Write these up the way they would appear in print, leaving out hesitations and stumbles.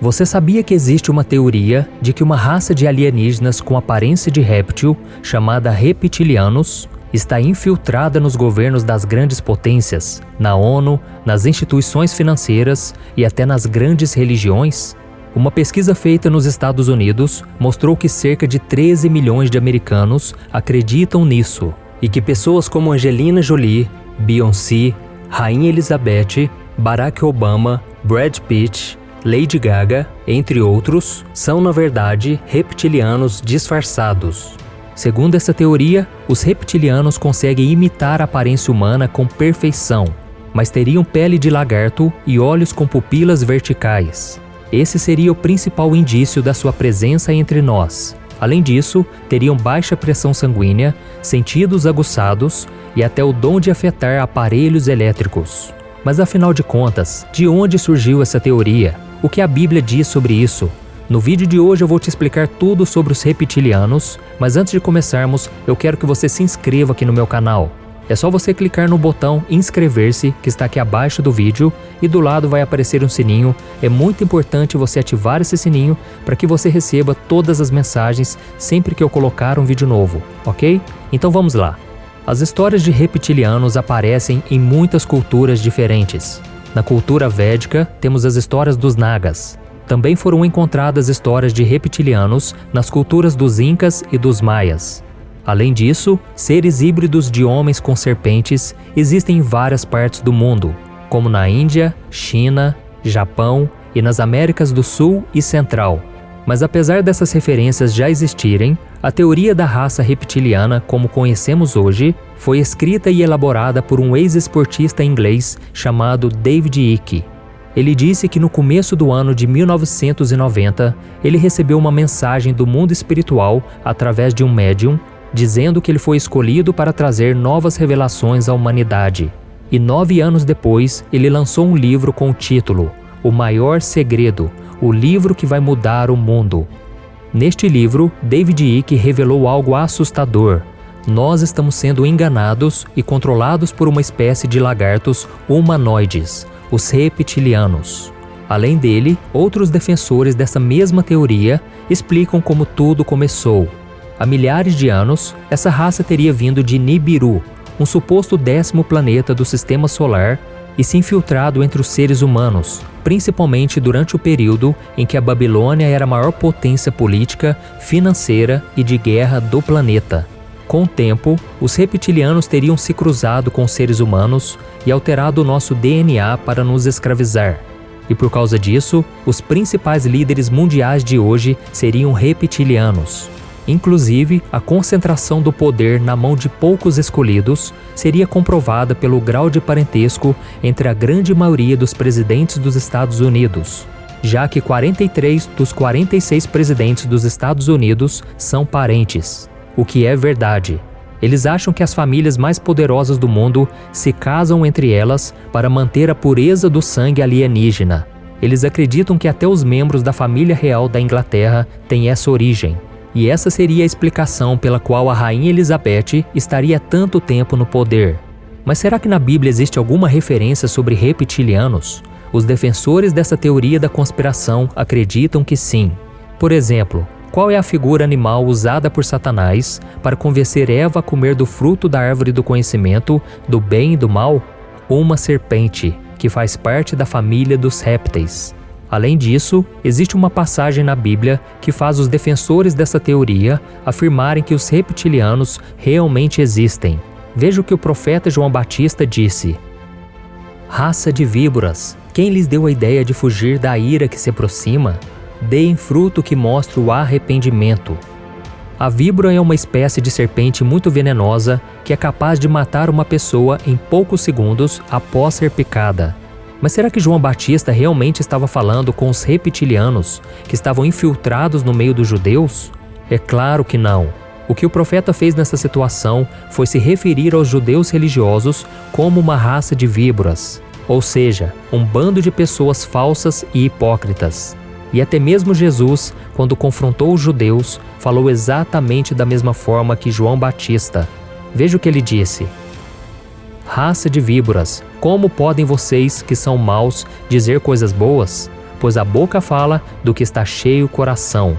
Você sabia que existe uma teoria de que uma raça de alienígenas com aparência de réptil, chamada reptilianos, está infiltrada nos governos das grandes potências, na ONU, nas instituições financeiras e até nas grandes religiões? Uma pesquisa feita nos Estados Unidos mostrou que cerca de 13 milhões de americanos acreditam nisso, e que pessoas como Angelina Jolie, Beyoncé, Rainha Elizabeth, Barack Obama, Brad Pitt, Lady Gaga, entre outros, são na verdade reptilianos disfarçados. Segundo essa teoria, os reptilianos conseguem imitar a aparência humana com perfeição, mas teriam pele de lagarto e olhos com pupilas verticais. Esse seria o principal indício da sua presença entre nós. Além disso, teriam baixa pressão sanguínea, sentidos aguçados e até o dom de afetar aparelhos elétricos. Mas afinal de contas, de onde surgiu essa teoria? O que a Bíblia diz sobre isso? No vídeo de hoje eu vou te explicar tudo sobre os reptilianos, mas antes de começarmos, eu quero que você se inscreva aqui no meu canal. É só você clicar no botão inscrever-se, que está aqui abaixo do vídeo, e do lado vai aparecer um sininho. É muito importante você ativar esse sininho para que você receba todas as mensagens sempre que eu colocar um vídeo novo, ok? Então vamos lá. As histórias de reptilianos aparecem em muitas culturas diferentes. Na cultura védica, temos as histórias dos Nagas. Também foram encontradas histórias de reptilianos nas culturas dos Incas e dos Maias. Além disso, seres híbridos de homens com serpentes existem em várias partes do mundo, como na Índia, China, Japão e nas Américas do Sul e Central. Mas apesar dessas referências já existirem, a teoria da raça reptiliana, como conhecemos hoje, foi escrita e elaborada por um ex-esportista inglês chamado David Icke. Ele disse que no começo do ano de 1990, ele recebeu uma mensagem do mundo espiritual através de um médium, dizendo que ele foi escolhido para trazer novas revelações à humanidade. E 9 anos depois, ele lançou um livro com o título O Maior Segredo, o livro que vai mudar o mundo. Neste livro, David Icke revelou algo assustador. Nós estamos sendo enganados e controlados por uma espécie de lagartos humanoides, os reptilianos. Além dele, outros defensores dessa mesma teoria explicam como tudo começou. Há milhares de anos, essa raça teria vindo de Nibiru, um suposto 10º planeta do Sistema Solar, e se infiltrado entre os seres humanos, principalmente durante o período em que a Babilônia era a maior potência política, financeira e de guerra do planeta. Com o tempo, os reptilianos teriam se cruzado com os seres humanos e alterado o nosso DNA para nos escravizar. E por causa disso, os principais líderes mundiais de hoje seriam reptilianos. Inclusive, a concentração do poder na mão de poucos escolhidos seria comprovada pelo grau de parentesco entre a grande maioria dos presidentes dos Estados Unidos, já que 43 dos 46 presidentes dos Estados Unidos são parentes, o que é verdade. Eles acham que as famílias mais poderosas do mundo se casam entre elas para manter a pureza do sangue alienígena. Eles acreditam que até os membros da família real da Inglaterra têm essa origem. E essa seria a explicação pela qual a Rainha Elizabeth estaria tanto tempo no poder. Mas será que na Bíblia existe alguma referência sobre reptilianos? Os defensores dessa teoria da conspiração acreditam que sim. Por exemplo, qual é a figura animal usada por Satanás para convencer Eva a comer do fruto da árvore do conhecimento do bem e do mal? Uma serpente, que faz parte da família dos répteis. Além disso, existe uma passagem na Bíblia que faz os defensores dessa teoria afirmarem que os reptilianos realmente existem. Veja o que o profeta João Batista disse: Raça de víboras, quem lhes deu a ideia de fugir da ira que se aproxima? Deem fruto que mostre o arrependimento. A víbora é uma espécie de serpente muito venenosa que é capaz de matar uma pessoa em poucos segundos após ser picada. Mas será que João Batista realmente estava falando com os reptilianos que estavam infiltrados no meio dos judeus? É claro que não. O que o profeta fez nessa situação foi se referir aos judeus religiosos como uma raça de víboras, ou seja, um bando de pessoas falsas e hipócritas. E até mesmo Jesus, quando confrontou os judeus, falou exatamente da mesma forma que João Batista. Veja o que ele disse: Raça de víboras, como podem vocês, que são maus, dizer coisas boas? pois a boca fala do que está cheio o coração.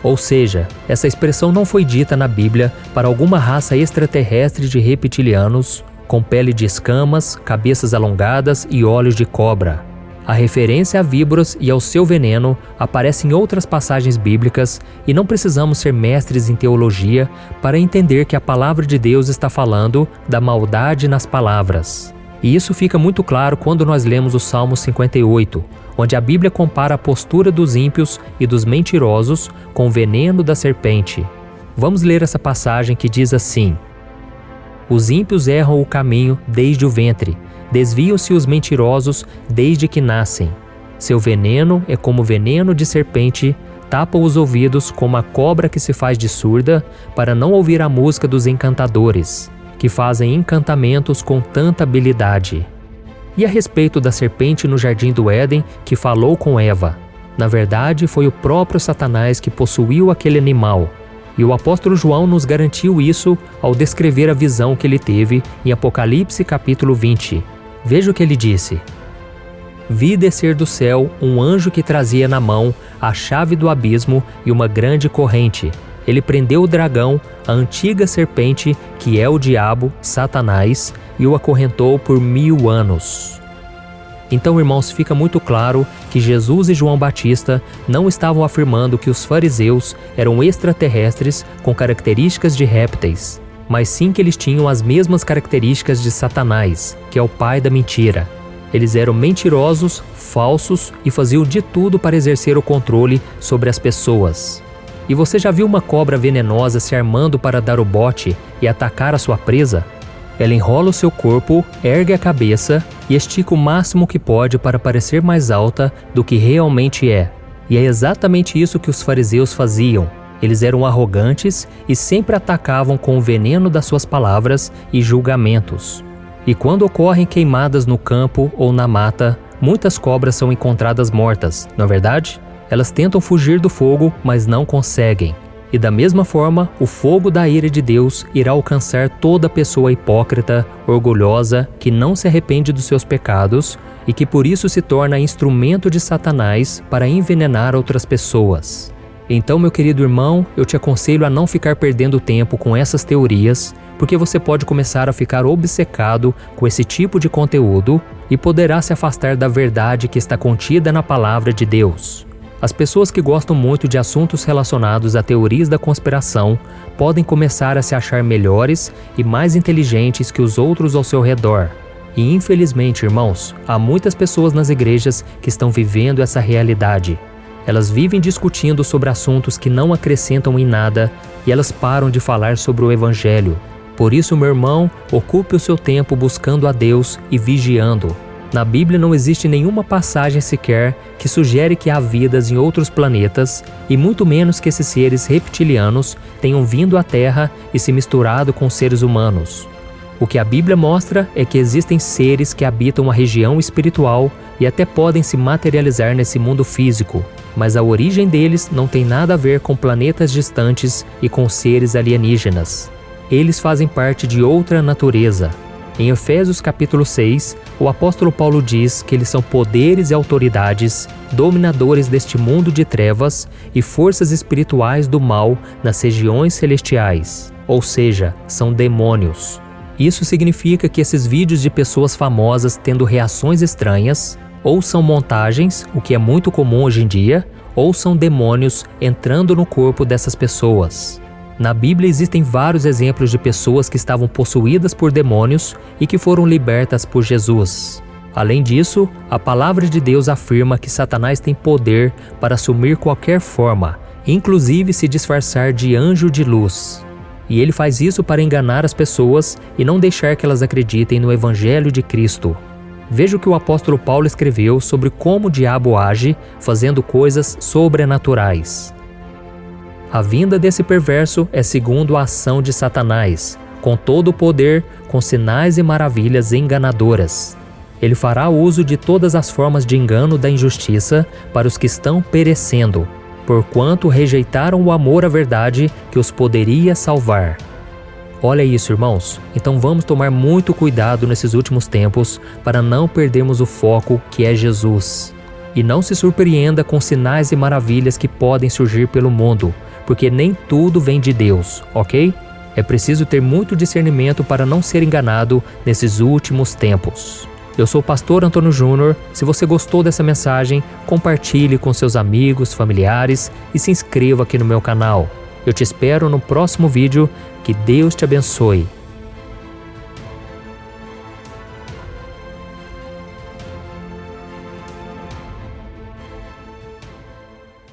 Ou seja, essa expressão não foi dita na Bíblia para alguma raça extraterrestre de reptilianos, com pele de escamas, cabeças alongadas e olhos de cobra. A referência a víboras e ao seu veneno aparece em outras passagens bíblicas e não precisamos ser mestres em teologia para entender que a palavra de Deus está falando da maldade nas palavras. E isso fica muito claro quando nós lemos o Salmo 58, onde a Bíblia compara a postura dos ímpios e dos mentirosos com o veneno da serpente. Vamos ler essa passagem que diz assim: Os ímpios erram o caminho desde o ventre, desviam-se os mentirosos desde que nascem. Seu veneno é como veneno de serpente, tapa os ouvidos como a cobra que se faz de surda, para não ouvir a música dos encantadores, que fazem encantamentos com tanta habilidade. E a respeito da serpente no jardim do Éden que falou com Eva? Na verdade, foi o próprio Satanás que possuiu aquele animal. E o apóstolo João nos garantiu isso ao descrever a visão que ele teve em Apocalipse capítulo 20. Veja o que ele disse: Vi descer do céu um anjo que trazia na mão a chave do abismo e uma grande corrente. Ele prendeu o dragão, a antiga serpente, que é o diabo, Satanás, e o acorrentou por 1000 anos. Então, irmãos, fica muito claro que Jesus e João Batista não estavam afirmando que os fariseus eram extraterrestres com características de répteis, mas sim que eles tinham as mesmas características de Satanás, que é o pai da mentira. Eles eram mentirosos, falsos e faziam de tudo para exercer o controle sobre as pessoas. E você já viu uma cobra venenosa se armando para dar o bote e atacar a sua presa? Ela enrola o seu corpo, ergue a cabeça e estica o máximo que pode para parecer mais alta do que realmente é. E é exatamente isso que os fariseus faziam. Eles eram arrogantes e sempre atacavam com o veneno das suas palavras e julgamentos. E quando ocorrem queimadas no campo ou na mata, muitas cobras são encontradas mortas, não é verdade? Elas tentam fugir do fogo, mas não conseguem. E da mesma forma, o fogo da ira de Deus irá alcançar toda pessoa hipócrita, orgulhosa, que não se arrepende dos seus pecados e que por isso se torna instrumento de Satanás para envenenar outras pessoas. Então, meu querido irmão, eu te aconselho a não ficar perdendo tempo com essas teorias, porque você pode começar a ficar obcecado com esse tipo de conteúdo e poderá se afastar da verdade que está contida na palavra de Deus. As pessoas que gostam muito de assuntos relacionados a teorias da conspiração podem começar a se achar melhores e mais inteligentes que os outros ao seu redor. E infelizmente, irmãos, há muitas pessoas nas igrejas que estão vivendo essa realidade. Elas vivem discutindo sobre assuntos que não acrescentam em nada e elas param de falar sobre o Evangelho. Por isso, meu irmão, ocupe o seu tempo buscando a Deus e vigiando. Na Bíblia não existe nenhuma passagem sequer que sugere que há vidas em outros planetas e muito menos que esses seres reptilianos tenham vindo à Terra e se misturado com seres humanos. O que a Bíblia mostra é que existem seres que habitam uma região espiritual e até podem se materializar nesse mundo físico, mas a origem deles não tem nada a ver com planetas distantes e com seres alienígenas. Eles fazem parte de outra natureza. Em Efésios capítulo 6, o apóstolo Paulo diz que eles são poderes e autoridades, dominadores deste mundo de trevas e forças espirituais do mal nas regiões celestiais, ou seja, são demônios. Isso significa que esses vídeos de pessoas famosas tendo reações estranhas, ou são montagens, o que é muito comum hoje em dia, ou são demônios entrando no corpo dessas pessoas. Na Bíblia existem vários exemplos de pessoas que estavam possuídas por demônios e que foram libertas por Jesus. Além disso, a palavra de Deus afirma que Satanás tem poder para assumir qualquer forma, inclusive se disfarçar de anjo de luz. E ele faz isso para enganar as pessoas e não deixar que elas acreditem no Evangelho de Cristo. Veja o que o apóstolo Paulo escreveu sobre como o diabo age, fazendo coisas sobrenaturais. A vinda desse perverso é segundo a ação de Satanás, com todo o poder, com sinais e maravilhas enganadoras. Ele fará uso de todas as formas de engano da injustiça para os que estão perecendo, porquanto rejeitaram o amor à verdade que os poderia salvar. Olha isso, irmãos. Então vamos tomar muito cuidado nesses últimos tempos para não perdermos o foco que é Jesus. E não se surpreenda com sinais e maravilhas que podem surgir pelo mundo, porque nem tudo vem de Deus, ok? É preciso ter muito discernimento para não ser enganado nesses últimos tempos. Eu sou o pastor Antônio Júnior. Se você gostou dessa mensagem, compartilhe com seus amigos, familiares e se inscreva aqui no meu canal. Eu te espero no próximo vídeo. Que Deus te abençoe.